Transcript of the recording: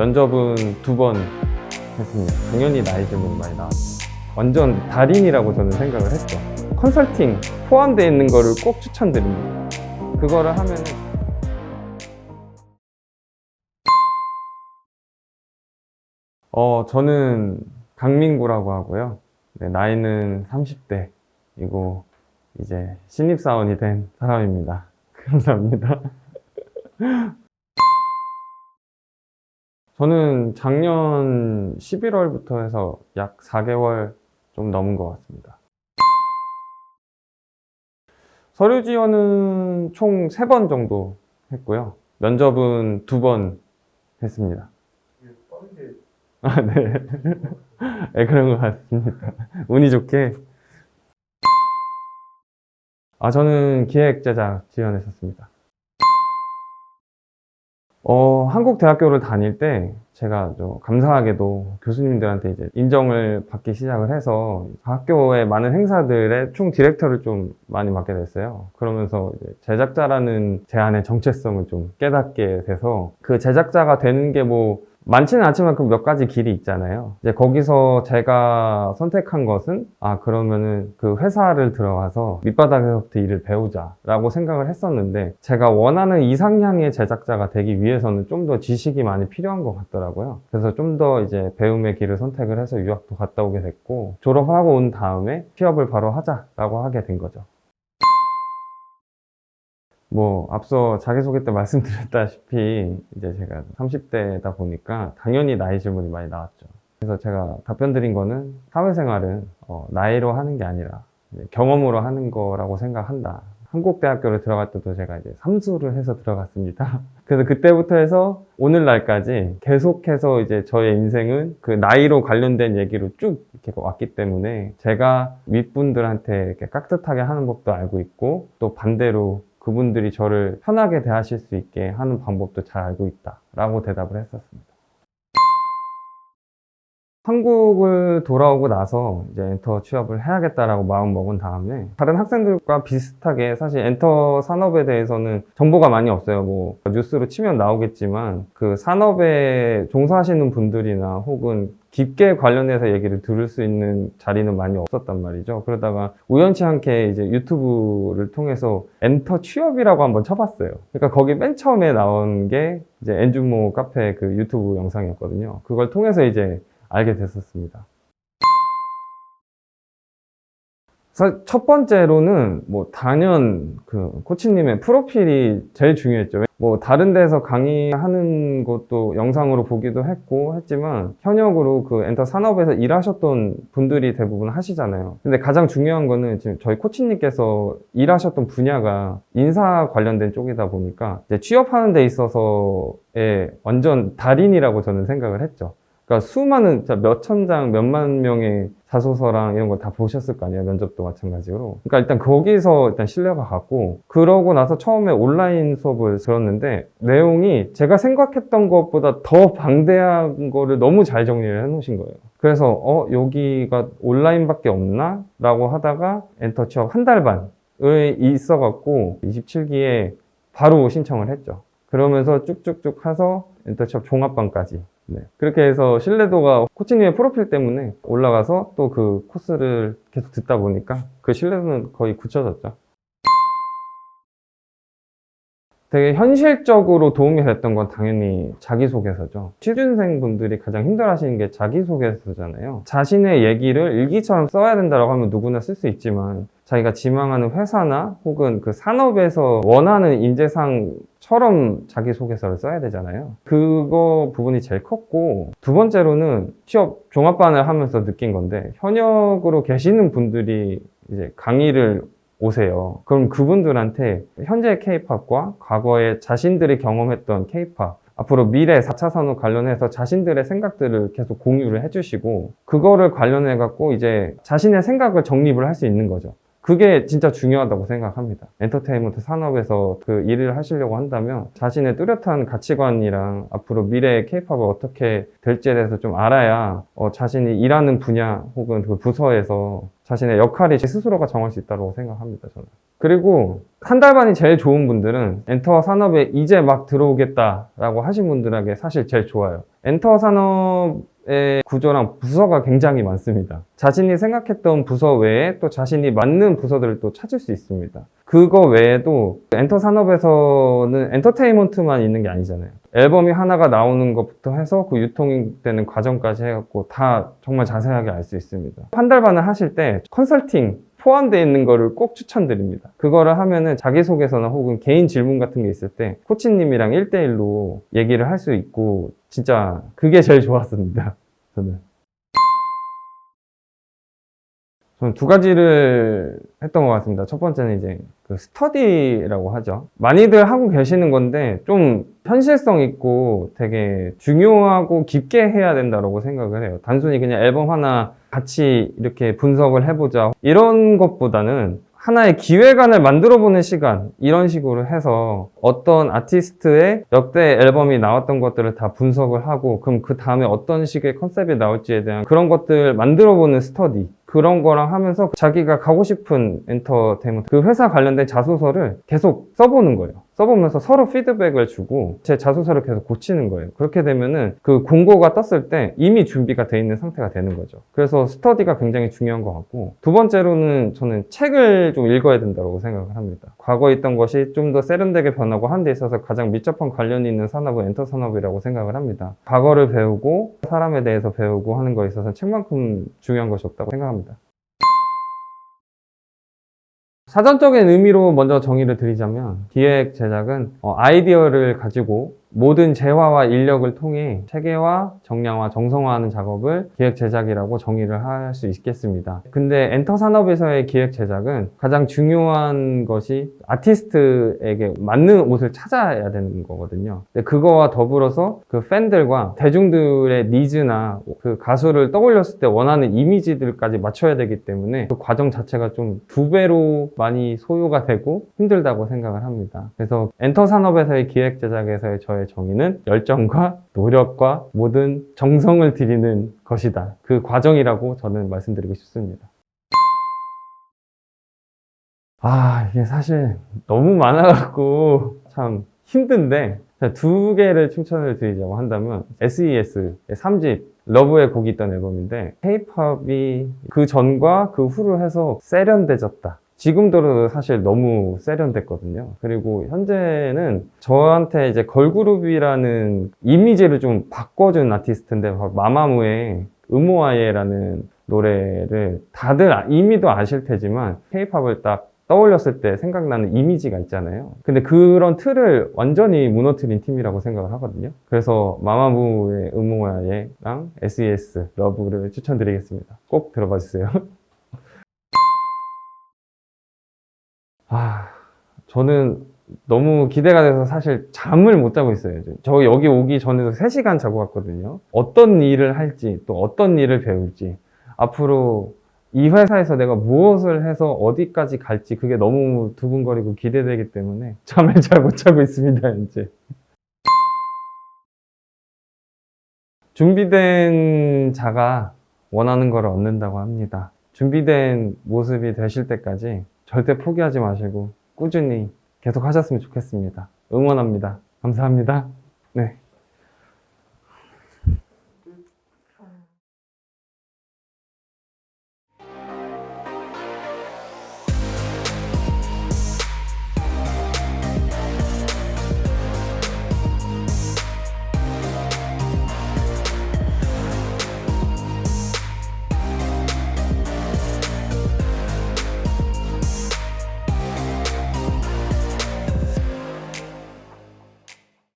면접은 2번 했습니다. 당연히 나이 질문이 많이 나왔죠. 완전 달인이라고 저는 생각을 했죠. 컨설팅 포함되어 있는 거를 꼭 추천드립니다. 그거를 하면은 저는 강민구라고 하고요. 네, 나이는 30대이고 이제 신입사원이 된 사람입니다. 감사합니다. 저는 작년 11월부터 해서 약 4개월 좀 넘은 것 같습니다. 서류 지원은 총 3번 정도 했고요. 면접은 2번 했습니다. 아, 네. 네, 그런 것 같습니다. 운이 좋게. 저는 기획 제작 지원했었습니다. 한국 대학교를 다닐 때 제가 감사하게도 교수님들한테 이제 인정을 받기 시작을 해서 학교의 많은 행사들의 총 디렉터를 좀 많이 맡게 됐어요. 그러면서 이제 제작자라는 제 안의 정체성을 좀 깨닫게 돼서 그 제작자가 되는 게 많지는 않지만 그 몇 가지 길이 있잖아요. 이제 거기서 제가 선택한 것은 그러면은 그 회사를 들어가서 밑바닥에서부터 일을 배우자라고 생각을 했었는데 제가 원하는 이상향의 제작자가 되기 위해서는 좀 더 지식이 많이 필요한 것 같더라고요. 그래서 좀 더 이제 배움의 길을 선택을 해서 유학도 갔다 오게 됐고 졸업하고 온 다음에 취업을 바로 하자라고 하게 된 거죠. 앞서 자기소개 때 말씀드렸다시피, 이제 제가 30대다 보니까 당연히 나이 질문이 많이 나왔죠. 그래서 제가 답변 드린 거는 사회생활은 나이로 하는 게 아니라 경험으로 하는 거라고 생각한다. 한국대학교를 들어갈 때도 제가 이제 삼수를 해서 들어갔습니다. 그래서 그때부터 해서 오늘날까지 계속해서 이제 저의 인생은 그 나이로 관련된 얘기로 쭉 이렇게 왔기 때문에 제가 윗분들한테 이렇게 깍듯하게 하는 법도 알고 있고 또 반대로 그분들이 저를 편하게 대하실 수 있게 하는 방법도 잘 알고 있다라고 대답을 했었습니다. 한국을 돌아오고 나서 이제 엔터 취업을 해야겠다라고 마음 먹은 다음에 다른 학생들과 비슷하게 사실 엔터 산업에 대해서는 정보가 많이 없어요. 뉴스로 치면 나오겠지만 그 산업에 종사하시는 분들이나 혹은 깊게 관련해서 얘기를 들을 수 있는 자리는 많이 없었단 말이죠. 그러다가 우연치 않게 이제 유튜브를 통해서 엔터 취업이라고 한번 쳐봤어요. 그러니까 거기 맨 처음에 나온 게 이제 엔주모 카페 그 유튜브 영상이었거든요. 그걸 통해서 이제 알게 됐었습니다. 첫 번째로는 단연 그 코치님의 프로필이 제일 중요했죠. 다른 데서 강의하는 것도 영상으로 보기도 했지만 현역으로 그 엔터 산업에서 일하셨던 분들이 대부분 하시잖아요. 근데 가장 중요한 거는 지금 저희 코치님께서 일하셨던 분야가 인사 관련된 쪽이다 보니까 이제 취업하는 데 있어서의 완전 달인이라고 저는 생각을 했죠. 그러니까 수많은 몇천 장, 몇만 명의 자소서랑 이런 거 다 보셨을 거 아니에요. 면접도 마찬가지로. 그러니까 일단 거기서 일단 신뢰가 갔고, 그러고 나서 처음에 온라인 수업을 들었는데 내용이 제가 생각했던 것보다 더 방대한 거를 너무 잘 정리를 해 놓으신 거예요. 그래서 여기가 온라인밖에 없나? 라고 하다가 엔터 취업 한 달 반에 있어갖고 27기에 바로 신청을 했죠. 그러면서 쭉쭉쭉 해서 엔터 취업 종합반까지. 네. 그렇게 해서 신뢰도가 코치님의 프로필 때문에 올라가서 또 그 코스를 계속 듣다 보니까 그 신뢰도는 거의 굳혀졌죠. 되게 현실적으로 도움이 됐던 건 당연히 자기소개서죠. 취준생 분들이 가장 힘들어하시는 게 자기소개서잖아요. 자신의 얘기를 일기처럼 써야 된다고 하면 누구나 쓸 수 있지만 자기가 지망하는 회사나 혹은 그 산업에서 원하는 인재상처럼 자기소개서를 써야 되잖아요. 그거 부분이 제일 컸고, 두 번째로는 취업 종합반을 하면서 느낀 건데 현역으로 계시는 분들이 이제 강의를 오세요. 그럼 그분들한테 현재 K-팝과 과거에 자신들이 경험했던 K-팝, 앞으로 미래 4차 산업 관련해서 자신들의 생각들을 계속 공유를 해주시고 그거를 관련해 갖고 이제 자신의 생각을 정립을 할 수 있는 거죠. 그게 진짜 중요하다고 생각합니다. 엔터테인먼트 산업에서 그 일을 하시려고 한다면 자신의 뚜렷한 가치관이랑 앞으로 미래의 K-팝을 어떻게 될지에 대해서 좀 알아야 자신이 일하는 분야 혹은 그 부서에서 자신의 역할이 스스로가 정할 수 있다고 생각합니다, 저는. 그리고 한 달 반이 제일 좋은 분들은 엔터 산업에 이제 막 들어오겠다라고 하신 분들에게 사실 제일 좋아요. 엔터 산업의 구조랑 부서가 굉장히 많습니다. 자신이 생각했던 부서 외에 또 자신이 맞는 부서들을 또 찾을 수 있습니다. 그거 외에도 엔터 산업에서는 엔터테인먼트만 있는 게 아니잖아요. 앨범이 하나가 나오는 것부터 해서 그 유통되는 과정까지 해갖고 다 정말 자세하게 알 수 있습니다. 한 달 반을 하실 때 컨설팅 포함되어 있는 거를 꼭 추천드립니다. 그거를 하면은 자기소개서나 혹은 개인 질문 같은 게 있을 때 코치님이랑 1대1로 얘기를 할 수 있고 진짜 그게 제일 좋았습니다. 저는 두 가지를 했던 것 같습니다. 첫 번째는 이제 그 스터디라고 하죠. 많이들 하고 계시는 건데 좀 현실성 있고 되게 중요하고 깊게 해야 된다고 생각을 해요. 단순히 그냥 앨범 하나 같이 이렇게 분석을 해보자 이런 것보다는 하나의 기획안을 만들어보는 시간 이런 식으로 해서 어떤 아티스트의 역대 앨범이 나왔던 것들을 다 분석을 하고 그럼 그 다음에 어떤 식의 컨셉이 나올지에 대한 그런 것들 만들어보는 스터디 그런 거랑 하면서 자기가 가고 싶은 엔터테인먼트 그 회사 관련된 자소서를 계속 써보는 거예요. 써보면서 서로 피드백을 주고 제 자소서를 계속 고치는 거예요. 그렇게 되면은 그 공고가 떴을 때 이미 준비가 돼 있는 상태가 되는 거죠. 그래서 스터디가 굉장히 중요한 것 같고 두 번째로는 저는 책을 좀 읽어야 된다고 생각을 합니다. 과거에 있던 것이 좀 더 세련되게 변하고 한 데 있어서 가장 밀접한 관련이 있는 산업은 엔터 산업이라고 생각을 합니다. 과거를 배우고 사람에 대해서 배우고 하는 거에 있어서 책만큼 중요한 것이 없다고 생각합니다. 사전적인 의미로 먼저 정의를 드리자면 기획 제작은 아이디어를 가지고 모든 재화와 인력을 통해 체계화, 정량화, 정성화하는 작업을 기획 제작이라고 정의를 할 수 있겠습니다. 근데 엔터 산업에서의 기획 제작은 가장 중요한 것이 아티스트에게 맞는 옷을 찾아야 되는 거거든요. 근데 그거와 더불어서 그 팬들과 대중들의 니즈나 그 가수를 떠올렸을 때 원하는 이미지들까지 맞춰야 되기 때문에 그 과정 자체가 좀 두 배로 많이 소요가 되고 힘들다고 생각을 합니다. 그래서 엔터 산업에서의 기획 제작에서의 저의 정의는 열정과 노력과 모든 정성을 들이는 것이다. 그 과정이라고 저는 말씀드리고 싶습니다. 이게 사실 너무 많아갖고 참 힘든데 두 개를 추천을 드리자고 한다면 SES의 3집 러브의 곡이 있던 앨범인데 K-팝이 그 전과 그 후로 해서 세련돼졌다. 지금도 사실 너무 세련됐거든요. 그리고 현재는 저한테 이제 걸그룹이라는 이미지를 좀 바꿔준 아티스트인데 마마무의 음모아예라는 노래를 다들 이미도 아실 테지만 K-팝을 딱 떠올렸을 때 생각나는 이미지가 있잖아요. 근데 그런 틀을 완전히 무너뜨린 팀이라고 생각을 하거든요. 그래서 마마무의 음모아예랑 SES 러브를 추천드리겠습니다. 꼭 들어봐 주세요. 저는 너무 기대가 돼서 사실 잠을 못 자고 있어요. 저 여기 오기 전에도 3시간 자고 갔거든요. 어떤 일을 할지, 또 어떤 일을 배울지, 앞으로 이 회사에서 내가 무엇을 해서 어디까지 갈지 그게 너무 두근거리고 기대되기 때문에 잠을 잘 못 자고 있습니다, 이제. 준비된 자가 원하는 걸 얻는다고 합니다. 준비된 모습이 되실 때까지 절대 포기하지 마시고 꾸준히 계속 하셨으면 좋겠습니다. 응원합니다. 감사합니다. 네.